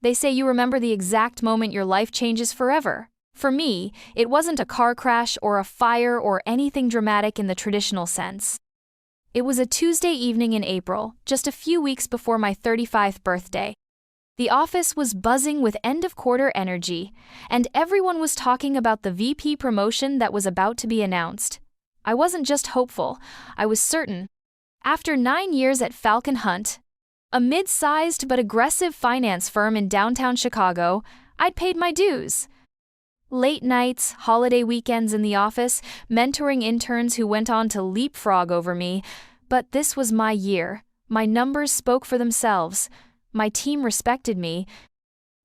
They say you remember the exact moment your life changes forever. For me, it wasn't a car crash or a fire or anything dramatic in the traditional sense. It was a Tuesday evening in April, just a few weeks before my 35th birthday. The office was buzzing with end-of-quarter energy, and everyone was talking about the VP promotion that was about to be announced. I wasn't just hopeful, I was certain. After 9 years at Falcon Hunt, a mid-sized but aggressive finance firm in downtown Chicago, I'd paid my dues. Late nights, holiday weekends in the office, mentoring interns who went on to leapfrog over me, but this was my year. My numbers spoke for themselves. My team respected me.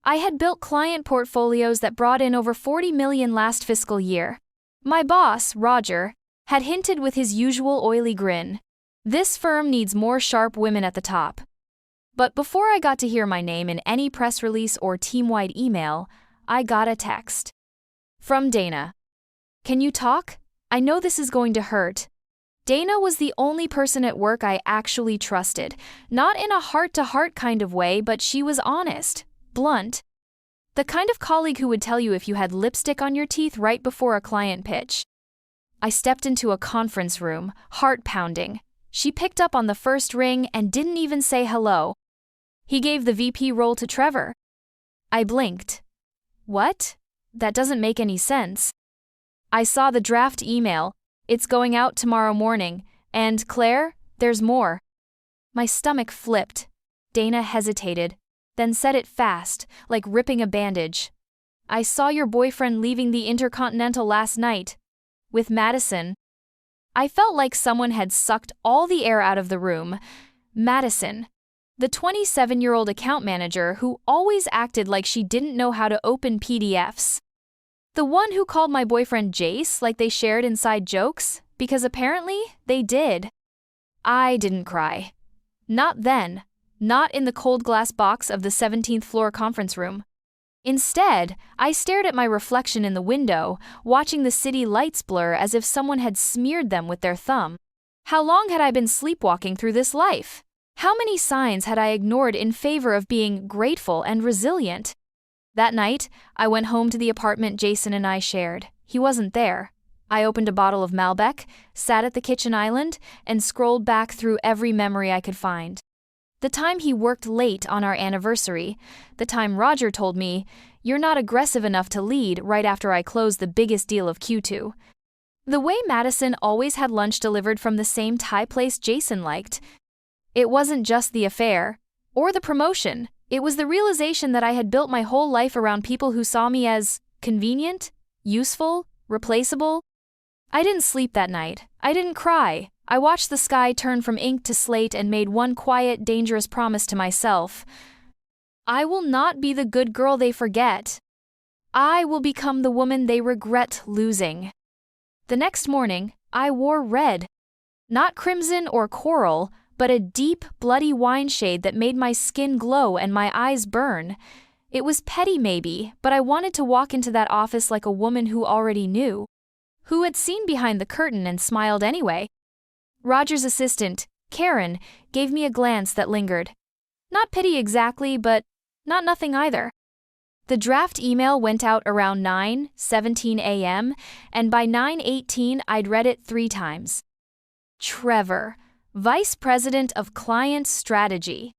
I had built client portfolios that brought in over $40 million last fiscal year. My boss, Roger, had hinted with his usual oily grin. This firm needs more sharp women at the top. But before I got to hear my name in any press release or team-wide email, I got a text. From Dana. Can you talk? I know this is going to hurt. Dana was the only person at work I actually trusted, not in a heart-to-heart kind of way, but she was honest, blunt. The kind of colleague who would tell you if you had lipstick on your teeth right before a client pitch. I stepped into a conference room, heart pounding. She picked up on the first ring and didn't even say hello. He gave the VP role to Trevor. I blinked. What? That doesn't make any sense. I saw the draft email. It's going out tomorrow morning. And, Claire, there's more. My stomach flipped. Dana hesitated, then said it fast, like ripping a bandage. I saw your boyfriend leaving the Intercontinental last night. With Madison. I felt like someone had sucked all the air out of the room. Madison. The 27-year-old account manager who always acted like she didn't know how to open PDFs. The one who called my boyfriend Jace like they shared inside jokes, because apparently they did. I didn't cry. Not then. Not in the cold glass box of the 17th floor conference room. Instead, I stared at my reflection in the window, watching the city lights blur as if someone had smeared them with their thumb. How long had I been sleepwalking through this life? How many signs had I ignored in favor of being grateful and resilient? That night, I went home to the apartment Jason and I shared. He wasn't there. I opened a bottle of Malbec, sat at the kitchen island, and scrolled back through every memory I could find. The time he worked late on our anniversary, the time Roger told me, "You're not aggressive enough to lead," right after I closed the biggest deal of Q2. The way Madison always had lunch delivered from the same Thai place Jason liked. It wasn't just the affair, or the promotion. It was the realization that I had built my whole life around people who saw me as convenient, useful, replaceable. I didn't sleep that night. I didn't cry. I watched the sky turn from ink to slate and made one quiet, dangerous promise to myself. I will not be the good girl they forget. I will become the woman they regret losing. The next morning, I wore red. Not crimson or coral, but a deep, bloody wine shade that made my skin glow and my eyes burn. It was petty maybe, but I wanted to walk into that office like a woman who already knew. Who had seen behind the curtain and smiled anyway. Roger's assistant, Karen, gave me a glance that lingered. Not pity exactly, but not nothing either. The draft email went out around 9:17 a.m., and by 9:18 I'd read it 3 times. Trevor, Vice President of Client Strategy.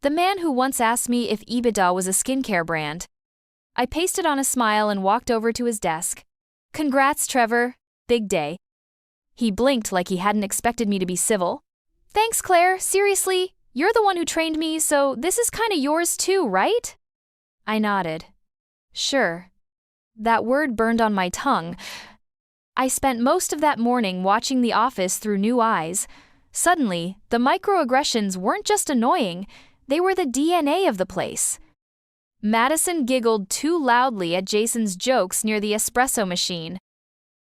The man who once asked me if EBITDA was a skincare brand. I pasted on a smile and walked over to his desk. Congrats, Trevor. Big day. He blinked like he hadn't expected me to be civil. Thanks, Claire. Seriously, you're the one who trained me, so this is kinda yours too, right? I nodded. Sure. That word burned on my tongue. I spent most of that morning watching The Office through new eyes. Suddenly, the microaggressions weren't just annoying, they were the DNA of the place. Madison giggled too loudly at Jason's jokes near the espresso machine.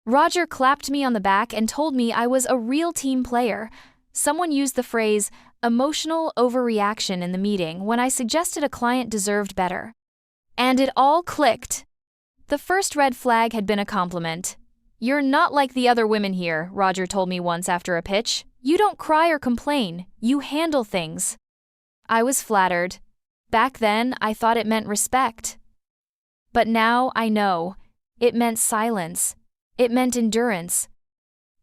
Roger clapped me on the back and told me I was a real team player. Someone used the phrase, emotional overreaction in the meeting when I suggested a client deserved better. And it all clicked. The first red flag had been a compliment. You're not like the other women here, Roger told me once after a pitch. You don't cry or complain, you handle things. I was flattered. Back then, I thought it meant respect. But now I know. It meant silence. It meant endurance.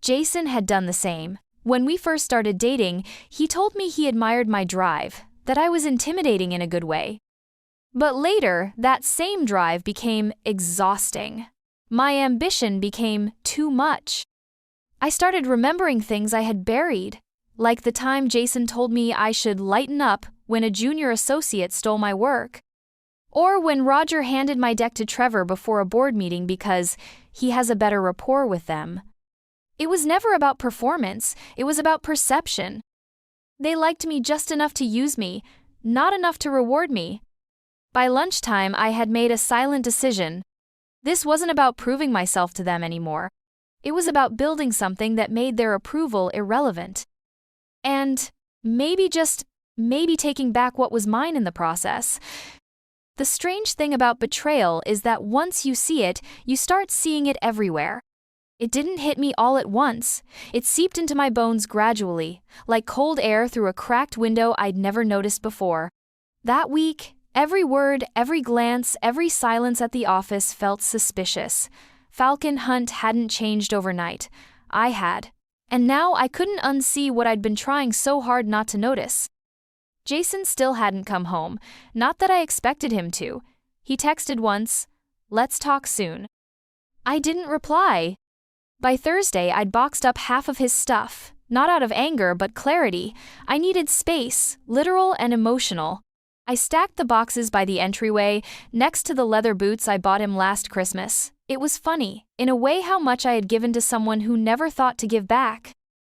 Jason had done the same. When we first started dating, he told me he admired my drive, that I was intimidating in a good way. But later, that same drive became exhausting. My ambition became too much. I started remembering things I had buried, like the time Jason told me I should lighten up when a junior associate stole my work. Or when Roger handed my deck to Trevor before a board meeting because he has a better rapport with them. It was never about performance, it was about perception. They liked me just enough to use me, not enough to reward me. By lunchtime, I had made a silent decision. This wasn't about proving myself to them anymore. It was about building something that made their approval irrelevant. And maybe taking back what was mine in the process. The strange thing about betrayal is that once you see it, you start seeing it everywhere. It didn't hit me all at once. It seeped into my bones gradually, like cold air through a cracked window I'd never noticed before. That week, every word, every glance, every silence at the office felt suspicious. Falcon Hunt hadn't changed overnight. I had. And now I couldn't unsee what I'd been trying so hard not to notice. Jason still hadn't come home, not that I expected him to. He texted once, "Let's talk soon." I didn't reply. By Thursday, I'd boxed up half of his stuff, not out of anger but clarity. I needed space, literal and emotional. I stacked the boxes by the entryway, next to the leather boots I bought him last Christmas. It was funny, in a way, how much I had given to someone who never thought to give back.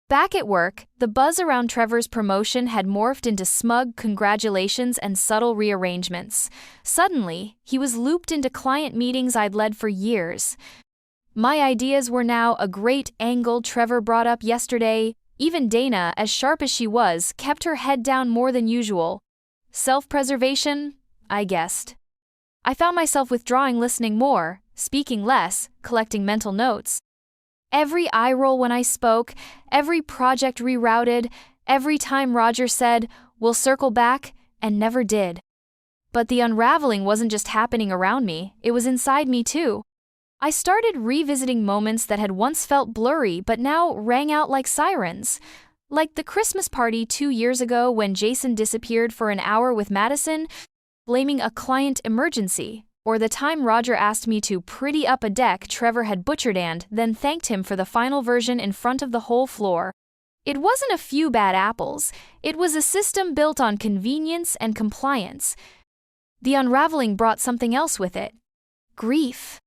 Back at work, the buzz around Trevor's promotion had morphed into smug congratulations and subtle rearrangements. Suddenly, he was looped into client meetings I'd led for years. My ideas were now a great angle Trevor brought up yesterday. Even Dana, as sharp as she was, kept her head down more than usual. Self-preservation? I guessed. I found myself withdrawing, listening more, speaking less, collecting mental notes. Every eye roll when I spoke, every project rerouted, every time Roger said, "We'll circle back," and never did. But the unraveling wasn't just happening around me, it was inside me too. I started revisiting moments that had once felt blurry but now rang out like sirens. Like the Christmas party 2 years ago when Jason disappeared for an hour with Madison, blaming a client emergency. Or the time Roger asked me to pretty up a deck Trevor had butchered and then thanked him for the final version in front of the whole floor. It wasn't a few bad apples, it was a system built on convenience and compliance. The unraveling brought something else with it. Grief.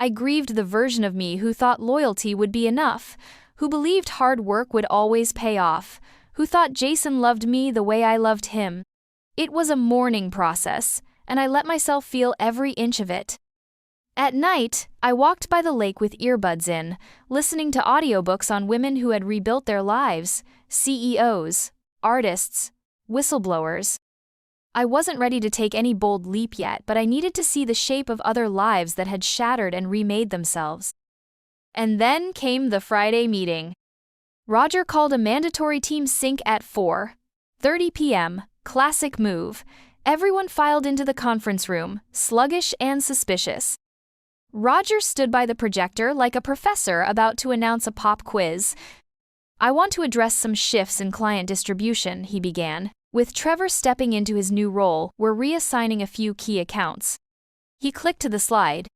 I grieved the version of me who thought loyalty would be enough, who believed hard work would always pay off, who thought Jason loved me the way I loved him. It was a mourning process, and I let myself feel every inch of it. At night, I walked by the lake with earbuds in, listening to audiobooks on women who had rebuilt their lives, CEOs, artists, whistleblowers. I wasn't ready to take any bold leap yet, but I needed to see the shape of other lives that had shattered and remade themselves. And then came the Friday meeting. Roger called a mandatory team sync at 4:30 p.m., classic move. Everyone filed into the conference room, sluggish and suspicious. Roger stood by the projector like a professor about to announce a pop quiz. "I want to address some shifts in client distribution," he began. With Trevor stepping into his new role, we're reassigning a few key accounts. He clicked to the slide.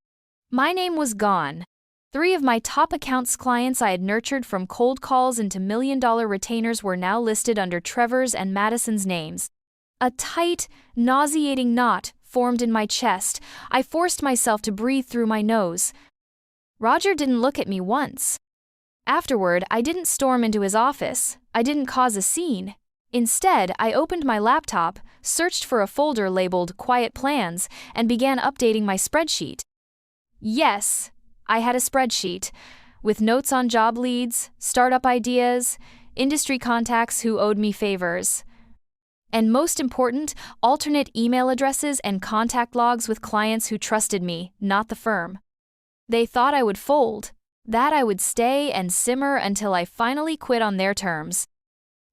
My name was gone. 3 of my top accounts clients I had nurtured from cold calls into million-dollar retainers were now listed under Trevor's and Madison's names. A tight, nauseating knot formed in my chest. I forced myself to breathe through my nose. Roger didn't look at me once. Afterward, I didn't storm into his office. I didn't cause a scene. Instead, I opened my laptop, searched for a folder labeled Quiet Plans, and began updating my spreadsheet. Yes, I had a spreadsheet, with notes on job leads, startup ideas, industry contacts who owed me favors. And most important, alternate email addresses and contact logs with clients who trusted me, not the firm. They thought I would fold, that I would stay and simmer until I finally quit on their terms.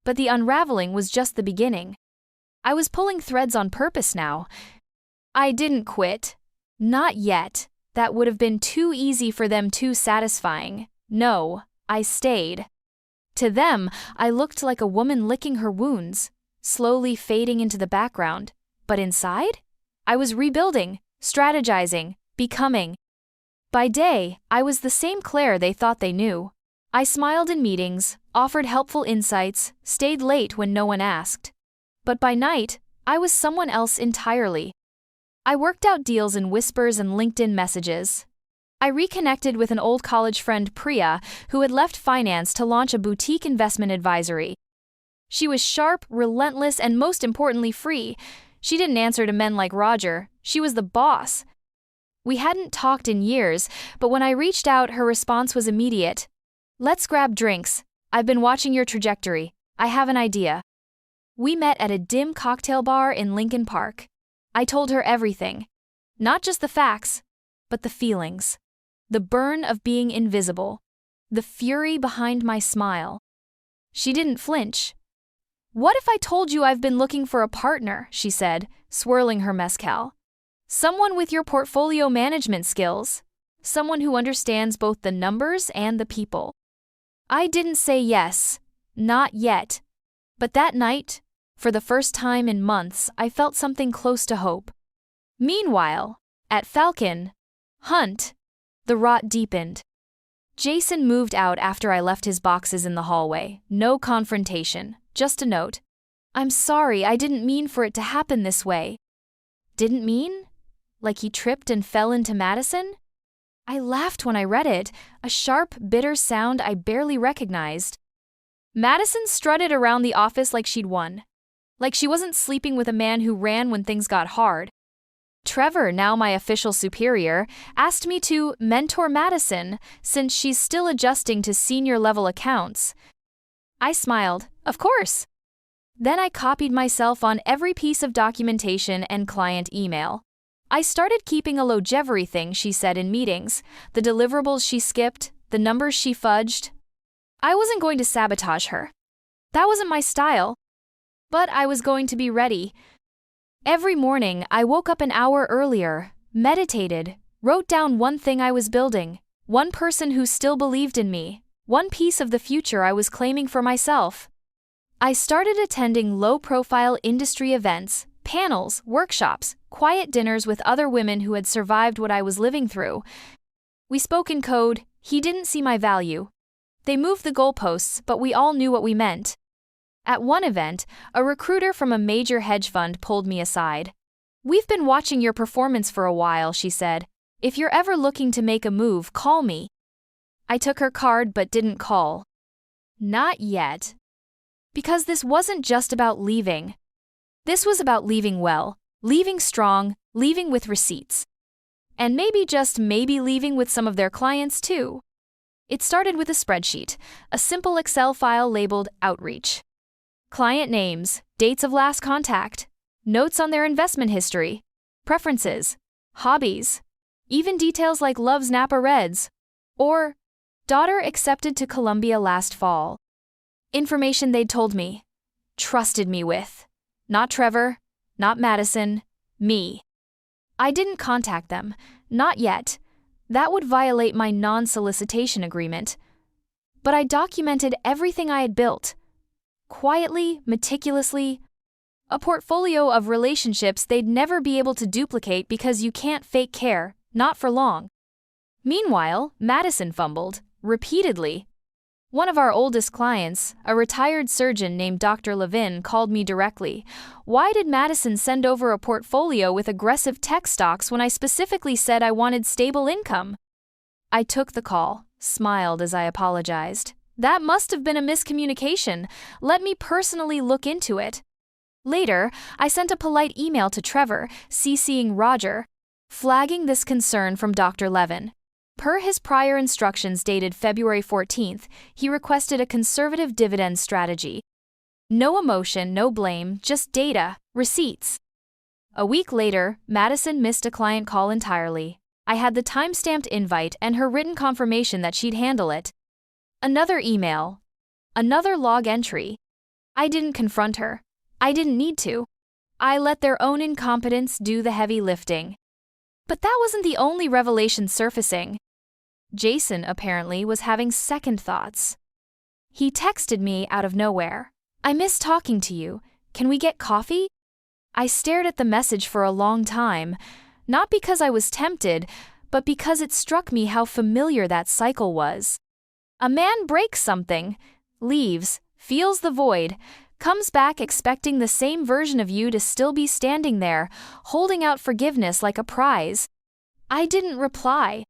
But the unraveling was just the beginning. I was pulling threads on purpose now. I didn't quit. Not yet. That would have been too easy for them, too satisfying. No, I stayed. To them, I looked like a woman licking her wounds, slowly fading into the background. But inside, I was rebuilding, strategizing, becoming. By day, I was the same Claire they thought they knew. I smiled in meetings, offered helpful insights, stayed late when no one asked. But by night, I was someone else entirely. I worked out deals in whispers and LinkedIn messages. I reconnected with an old college friend, Priya, who had left finance to launch a boutique investment advisory. She was sharp, relentless, and most importantly, free. She didn't answer to men like Roger. She was the boss. We hadn't talked in years, but when I reached out, her response was immediate. "Let's grab drinks. I've been watching your trajectory. I have an idea." We met at a dim cocktail bar in Lincoln Park. I told her everything. Not just the facts, but the feelings. The burn of being invisible. The fury behind my smile. She didn't flinch. "What if I told you I've been looking for a partner?" she said, swirling her mezcal. "Someone with your portfolio management skills. Someone who understands both the numbers and the people." I didn't say yes. Not yet. But that night, for the first time in months, I felt something close to hope. Meanwhile, at Falcon Hunt, the rot deepened. Jason moved out after I left his boxes in the hallway. No confrontation, just a note. "I'm sorry, I didn't mean for it to happen this way." Didn't mean? Like he tripped and fell into Madison? I laughed when I read it, a sharp, bitter sound I barely recognized. Madison strutted around the office like she'd won. Like she wasn't sleeping with a man who ran when things got hard. Trevor, now my official superior, asked me to mentor Madison since she's still adjusting to senior-level accounts. I smiled, of course. Then I copied myself on every piece of documentation and client email. I started keeping a logevery thing she said in meetings, the deliverables she skipped, the numbers she fudged. I wasn't going to sabotage her. That wasn't my style. But I was going to be ready. Every morning, I woke up an hour earlier, meditated, wrote down one thing I was building, one person who still believed in me, one piece of the future I was claiming for myself. I started attending low-profile industry events, panels, workshops, quiet dinners with other women who had survived what I was living through. We spoke in code. He didn't see my value. They moved the goalposts, but we all knew what we meant. At one event, a recruiter from a major hedge fund pulled me aside. "We've been watching your performance for a while," she said. "If you're ever looking to make a move, call me." I took her card but didn't call. Not yet. Because this wasn't just about leaving. This was about leaving well, leaving strong, leaving with receipts. And maybe just maybe leaving with some of their clients too. It started with a spreadsheet, a simple Excel file labeled Outreach. Client names, dates of last contact, notes on their investment history, preferences, hobbies, even details like loves Napa Reds, or daughter accepted to Columbia last fall. Information they'd told me, trusted me with. Not Trevor, not Madison, me. I didn't contact them, not yet. That would violate my non-solicitation agreement. But I documented everything I had built. Quietly, meticulously, a portfolio of relationships they'd never be able to duplicate because you can't fake care, not for long. Meanwhile, Madison fumbled, repeatedly. One of our oldest clients, a retired surgeon named Dr. Levin, called me directly. "Why did Madison send over a portfolio with aggressive tech stocks when I specifically said I wanted stable income?" I took the call, smiled as I apologized. "That must have been a miscommunication. Let me personally look into it." Later, I sent a polite email to Trevor, CCing Roger, flagging this concern from Dr. Levin. Per his prior instructions dated February 14th, he requested a conservative dividend strategy. No emotion, no blame, just data, receipts. A week later, Madison missed a client call entirely. I had the time-stamped invite and her written confirmation that she'd handle it. Another email. Another log entry. I didn't confront her. I didn't need to. I let their own incompetence do the heavy lifting. But that wasn't the only revelation surfacing. Jason, apparently, was having second thoughts. He texted me out of nowhere. "I miss talking to you. Can we get coffee?" I stared at the message for a long time, not because I was tempted, but because it struck me how familiar that cycle was. A man breaks something, leaves, feels the void, comes back expecting the same version of you to still be standing there, holding out forgiveness like a prize. I didn't reply.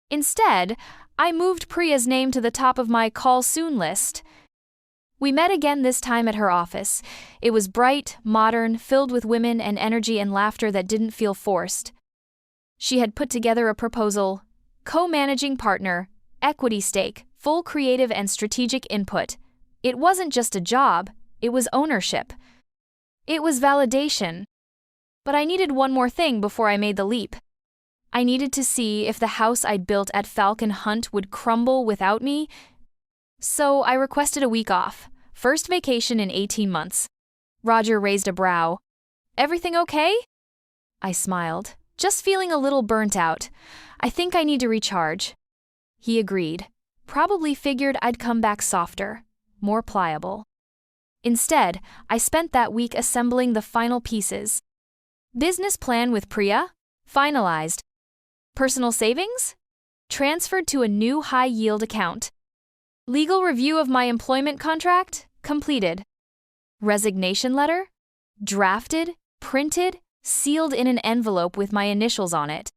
Instead, I moved Priya's name to the top of my call soon list. We met again, this time at her office. It was bright, modern, filled with women and energy and laughter that didn't feel forced. She had put together a proposal: co-managing partner, equity stake, full creative and strategic input. It wasn't just a job, it was ownership. It was validation. But I needed one more thing before I made the leap. I needed to see if the house I'd built at Falcon Hunt would crumble without me. So I requested a week off, first vacation in 18 months. Roger raised a brow. "Everything okay?" I smiled, just feeling a little burnt out. "I think I need to recharge." He agreed. Probably figured I'd come back softer, more pliable. Instead, I spent that week assembling the final pieces. Business plan with Priya? Finalized. Personal savings? Transferred to a new high-yield account. Legal review of my employment contract? Completed. Resignation letter? Drafted, printed, sealed in an envelope with my initials on it.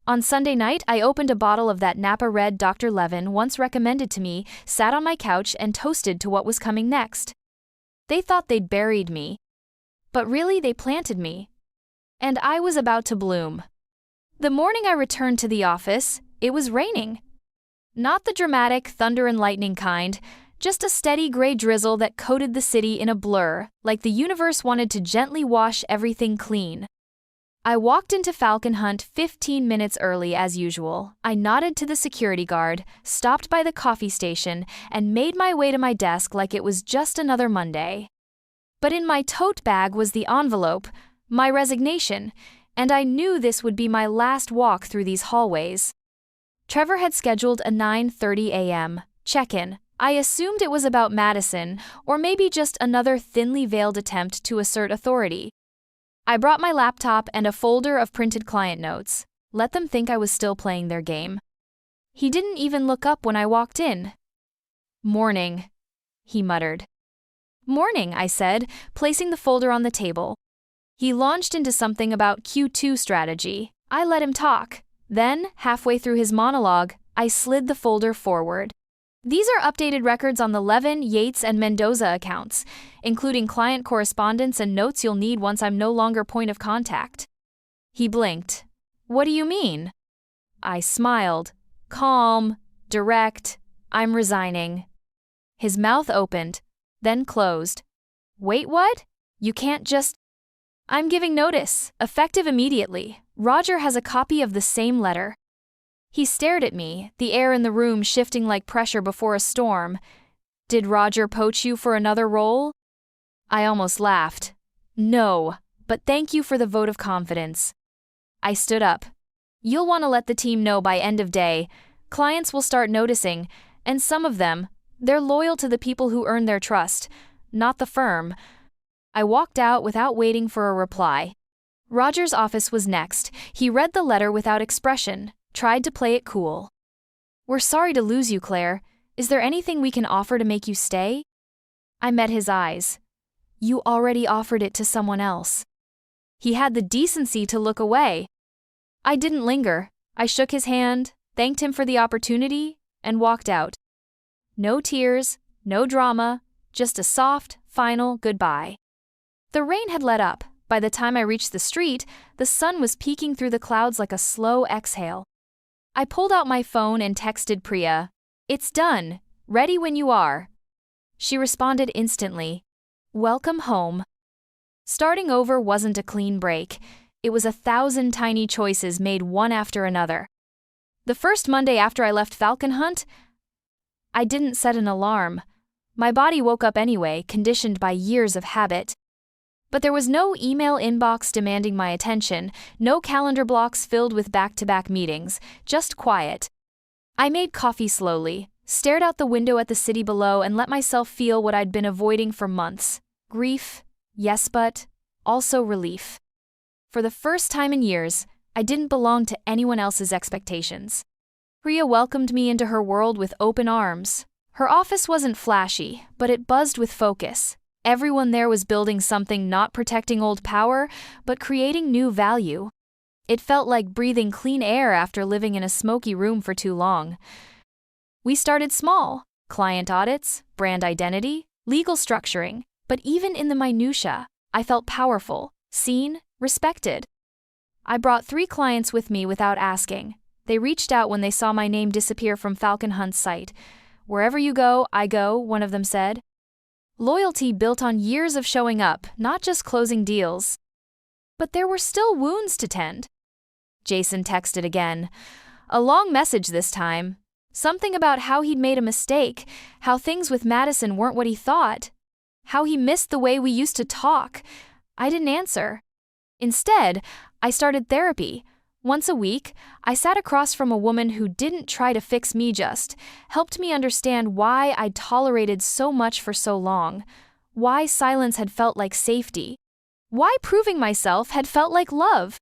On Sunday night, I opened a bottle of that Napa Red Dr. Levin once recommended to me, sat on my couch and toasted to what was coming next. They thought they'd buried me. But really, they planted me. And I was about to bloom. The morning I returned to the office, it was raining. Not the dramatic thunder and lightning kind, just a steady gray drizzle that coated the city in a blur, like the universe wanted to gently wash everything clean. I walked into Falcon Hunt 15 minutes early as usual. I nodded to the security guard, stopped by the coffee station, and made my way to my desk like it was just another Monday. But in my tote bag was the envelope, my resignation, and I knew this would be my last walk through these hallways. Trevor had scheduled a 9:30 a.m. check-in. I assumed it was about Madison, or maybe just another thinly veiled attempt to assert authority. I brought my laptop and a folder of printed client notes. Let them think I was still playing their game. He didn't even look up when I walked in. "Morning," he muttered. "Morning," I said, placing the folder on the table. He launched into something about Q2 strategy. I let him talk. Then, halfway through his monologue, I slid the folder forward. "These are updated records on the Levin, Yates, and Mendoza accounts, including client correspondence and notes you'll need once I'm no longer point of contact." He blinked. "What do you mean?" I smiled. Calm, direct, "I'm resigning." His mouth opened, then closed. "Wait, what? You can't just—" "I'm giving notice, effective immediately. Roger has a copy of the same letter." He stared at me, the air in the room shifting like pressure before a storm. "Did Roger poach you for another role?" I almost laughed. "No, but thank you for the vote of confidence." I stood up. "You'll want to let the team know by end of day. Clients will start noticing, and some of them, they're loyal to the people who earn their trust, not the firm." I walked out without waiting for a reply. Roger's office was next. He read the letter without expression, tried to play it cool. "We're sorry to lose you, Claire. Is there anything we can offer to make you stay?" I met his eyes. "You already offered it to someone else." He had the decency to look away. I didn't linger. I shook his hand, thanked him for the opportunity, and walked out. No tears, no drama, just a soft, final goodbye. The rain had let up. By the time I reached the street, the sun was peeking through the clouds like a slow exhale. I pulled out my phone and texted Priya, "It's done. Ready when you are." She responded instantly, "Welcome home." Starting over wasn't a clean break. It was 1,000 tiny choices made one after another. The first Monday after I left Falcon Hunt, I didn't set an alarm. My body woke up anyway, conditioned by years of habit. But there was no email inbox demanding my attention, no calendar blocks filled with back-to-back meetings, just quiet. I made coffee slowly, stared out the window at the city below, and let myself feel what I'd been avoiding for months. Grief, yes, but also relief. For the first time in years, I didn't belong to anyone else's expectations. Priya welcomed me into her world with open arms. Her office wasn't flashy, but it buzzed with focus. Everyone there was building something, not protecting old power, but creating new value. It felt like breathing clean air after living in a smoky room for too long. We started small: client audits, brand identity, legal structuring, but even in the minutiae, I felt powerful, seen, respected. I brought 3 clients with me without asking. They reached out when they saw my name disappear from Falcon Hunt's site. "Wherever you go, I go," one of them said. Loyalty built on years of showing up, not just closing deals. But there were still wounds to tend. Jason texted again. A long message this time. Something about how he'd made a mistake, how things with Madison weren't what he thought, how he missed the way we used to talk. I didn't answer. Instead, I started therapy. Once a week, I sat across from a woman who didn't try to fix me, just helped me understand why I'd tolerated so much for so long, why silence had felt like safety, why proving myself had felt like love.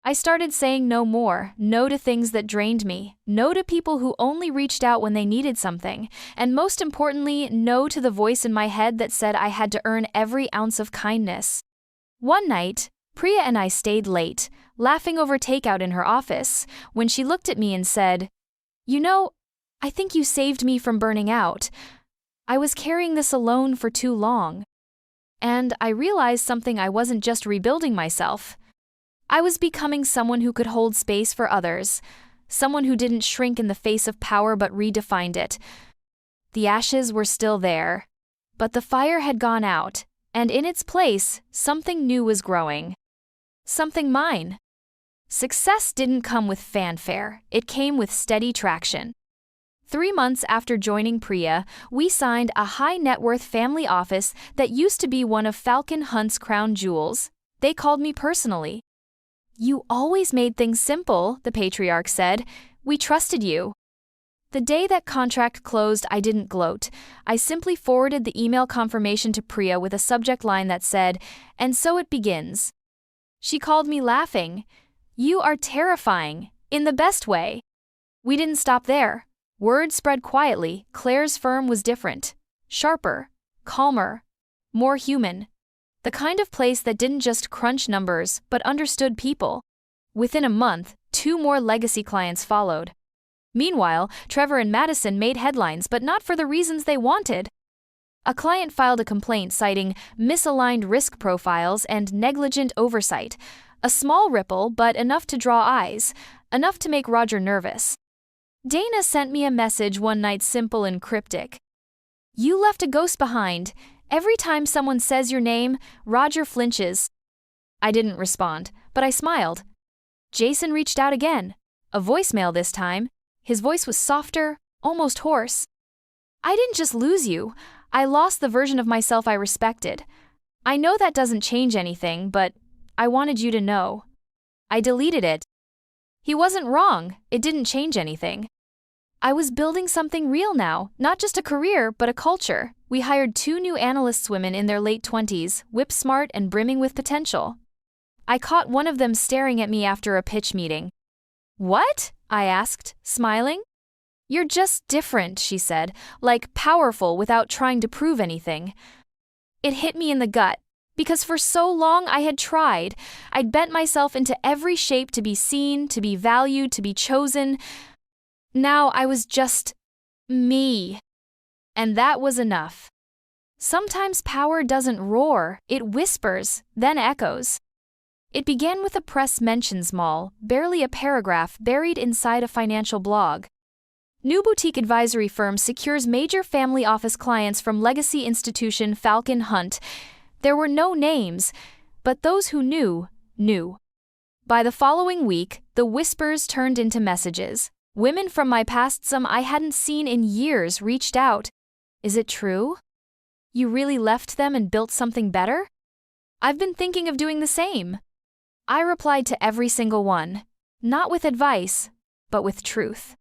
I started saying no more, no to things that drained me, no to people who only reached out when they needed something, and most importantly, no to the voice in my head that said I had to earn every ounce of kindness. One night, Priya and I stayed late, laughing over takeout in her office, when she looked at me and said, "You know, I think you saved me from burning out. I was carrying this alone for too long." And I realized something: I wasn't just rebuilding myself. I was becoming someone who could hold space for others, someone who didn't shrink in the face of power but redefined it. The ashes were still there, but the fire had gone out, and in its place, something new was growing. Something mine. Success didn't come with fanfare, it came with steady traction. 3 months after joining Priya, we signed a high-net-worth family office that used to be one of Falcon Hunt's crown jewels. They called me personally. "You always made things simple," the patriarch said. "We trusted you." The day that contract closed, I didn't gloat. I simply forwarded the email confirmation to Priya with a subject line that said, "And so it begins." She called me laughing. "You are terrifying, in the best way." We didn't stop there. Word spread quietly. Claire's firm was different. Sharper, calmer, more human. The kind of place that didn't just crunch numbers, but understood people. Within a month, 2 more legacy clients followed. Meanwhile, Trevor and Madison made headlines, but not for the reasons they wanted. A client filed a complaint citing misaligned risk profiles and negligent oversight. A small ripple, but enough to draw eyes, enough to make Roger nervous. Dana sent me a message one night, simple and cryptic. "You left a ghost behind. Every time someone says your name, Roger flinches." I didn't respond, but I smiled. Jason reached out again. A voicemail this time. His voice was softer, almost hoarse. "I didn't just lose you. I lost the version of myself I respected. I know that doesn't change anything, but I wanted you to know." I deleted it. He wasn't wrong. It didn't change anything. I was building something real now, not just a career, but a culture. We hired 2 new analysts, women in their late 20s, whip-smart and brimming with potential. I caught one of them staring at me after a pitch meeting. "What?" I asked, smiling. "You're just different," she said, like powerful without trying to prove anything. It hit me in the gut, because for so long I had tried. I'd bent myself into every shape to be seen, to be valued, to be chosen. Now I was just me. And that was enough. Sometimes power doesn't roar, it whispers, then echoes. It began with a press mentions mall, barely a paragraph buried inside a financial blog. New boutique advisory firm secures major family office clients from legacy institution Falcon Hunt. There were no names, but those who knew, knew. By the following week, the whispers turned into messages. Women from my past, some I hadn't seen in years, reached out. "Is it true? You really left them and built something better?" I've been thinking of doing the same. I replied to every single one, not with advice, but with truth.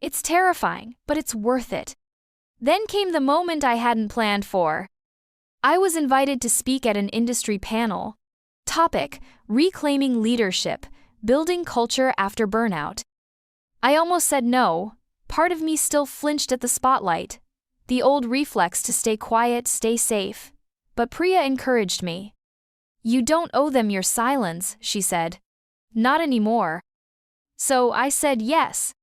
It's terrifying, but it's worth it. Then came the moment I hadn't planned for. I was invited to speak at an industry panel. Topic: Reclaiming Leadership, Building Culture After Burnout. I almost said no. Part of me still flinched at the spotlight. The old reflex to stay quiet, stay safe. But Priya encouraged me. You don't owe them your silence, she said. Not anymore. So I said yes.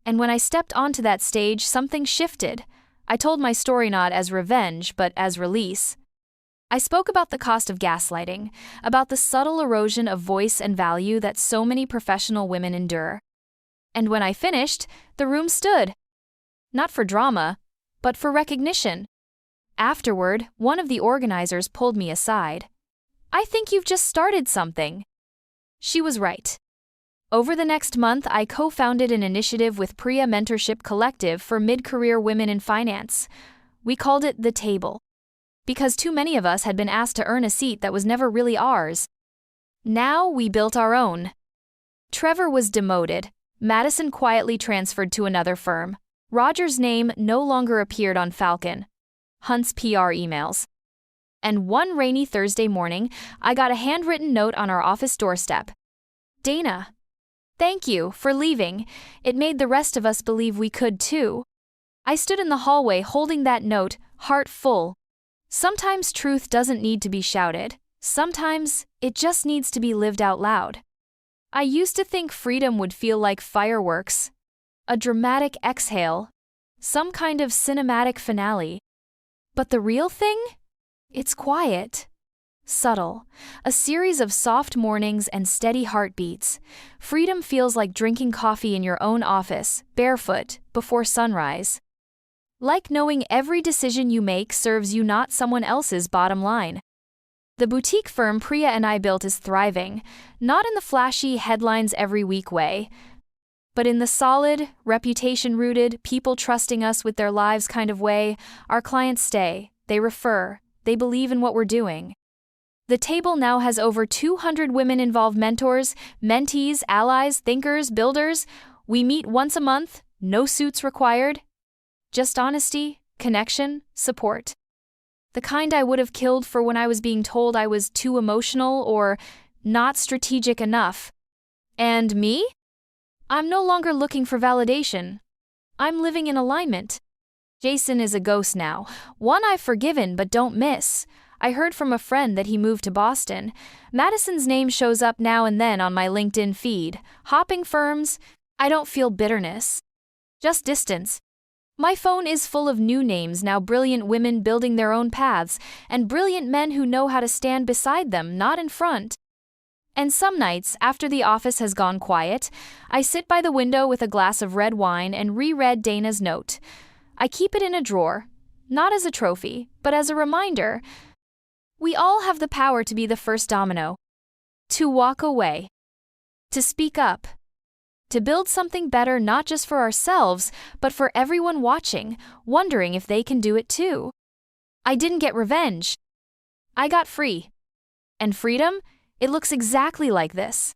And when I stepped onto that stage, something shifted. I told my story not as revenge, but as release. I spoke about the cost of gaslighting, about the subtle erosion of voice and value that so many professional women endure. And when I finished, the room stood. Not for drama, but for recognition. Afterward, one of the organizers pulled me aside. I think you've just started something. She was right. Over the next month, I co-founded an initiative with Priya Mentorship Collective for mid-career women in finance. We called it The Table, because too many of us had been asked to earn a seat that was never really ours. Now we built our own. Trevor was demoted. Madison quietly transferred to another firm. Roger's name no longer appeared on Falcon Hunt's PR emails. And one rainy Thursday morning, I got a handwritten note on our office doorstep. Dana, thank you for leaving. It made the rest of us believe we could too. I stood in the hallway holding that note, heart full. Sometimes truth doesn't need to be shouted. Sometimes it just needs to be lived out loud. I used to think freedom would feel like fireworks, a dramatic exhale, some kind of cinematic finale. But the real thing? It's quiet, subtle, a series of soft mornings and steady heartbeats. Freedom feels like drinking coffee in your own office, barefoot, before sunrise. Like knowing every decision you make serves you, not someone else's bottom line. The boutique firm Priya and I built is thriving, not in the flashy headlines every week way, but in the solid, reputation-rooted, people trusting us with their lives kind of way. Our clients stay, they refer, they believe in what we're doing. The Table now has over 200 women-involved mentors, mentees, allies, thinkers, builders. We meet once a month, no suits required. Just honesty, connection, support. The kind I would have killed for when I was being told I was too emotional or not strategic enough. And me? I'm no longer looking for validation. I'm living in alignment. Jason is a ghost now, one I've forgiven but don't miss. I heard from a friend that he moved to Boston. Madison's name shows up now and then on my LinkedIn feed. Hopping firms, I don't feel bitterness. Just distance. My phone is full of new names now, brilliant women building their own paths, and brilliant men who know how to stand beside them, not in front. And some nights, after the office has gone quiet, I sit by the window with a glass of red wine and reread Dana's note. I keep it in a drawer, not as a trophy, but as a reminder. We all have the power to be the first domino. To walk away. To speak up. To build something better not just for ourselves, but for everyone watching, wondering if they can do it too. I didn't get revenge. I got free. And freedom? It looks exactly like this.